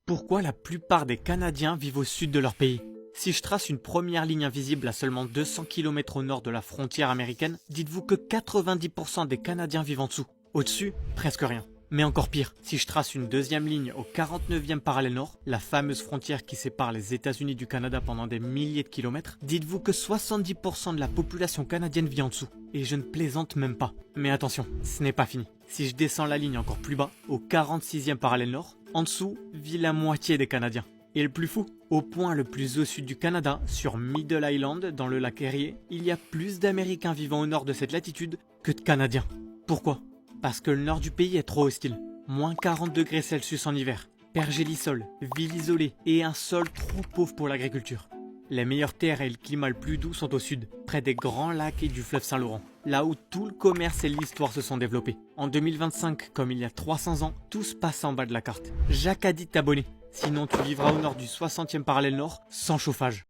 Pourquoi la plupart des Canadiens vivent au sud de leur pays? Si je trace une première ligne invisible à seulement 200 km au nord de la frontière américaine, dites-vous que 90% des Canadiens vivent en dessous. Au-dessus, presque rien. Mais encore pire, si je trace une deuxième ligne au 49e parallèle nord, la fameuse frontière qui sépare les États-Unis du Canada pendant des milliers de kilomètres, dites-vous que 70% de la population canadienne vit en dessous. Et je ne plaisante même pas. Mais attention, ce n'est pas fini. Si je descends la ligne encore plus bas, au 46e parallèle nord, en dessous vit la moitié des Canadiens. Et le plus fou, au point le plus au sud du Canada, sur Middle Island, dans le lac Erie, il y a plus d'Américains vivant au nord de cette latitude que de Canadiens. Pourquoi? Parce que le nord du pays est trop hostile. Moins 40 degrés Celsius en hiver, pergélisol, ville isolée et un sol trop pauvre pour l'agriculture. Les meilleures terres et le climat le plus doux sont au sud, près des grands lacs et du fleuve Saint-Laurent, là où tout le commerce et l'histoire se sont développés. En 2025, comme il y a 300 ans, tout se passe en bas de la carte. Jacques a dit de t'abonner, sinon tu vivras au nord du 60e parallèle nord sans chauffage.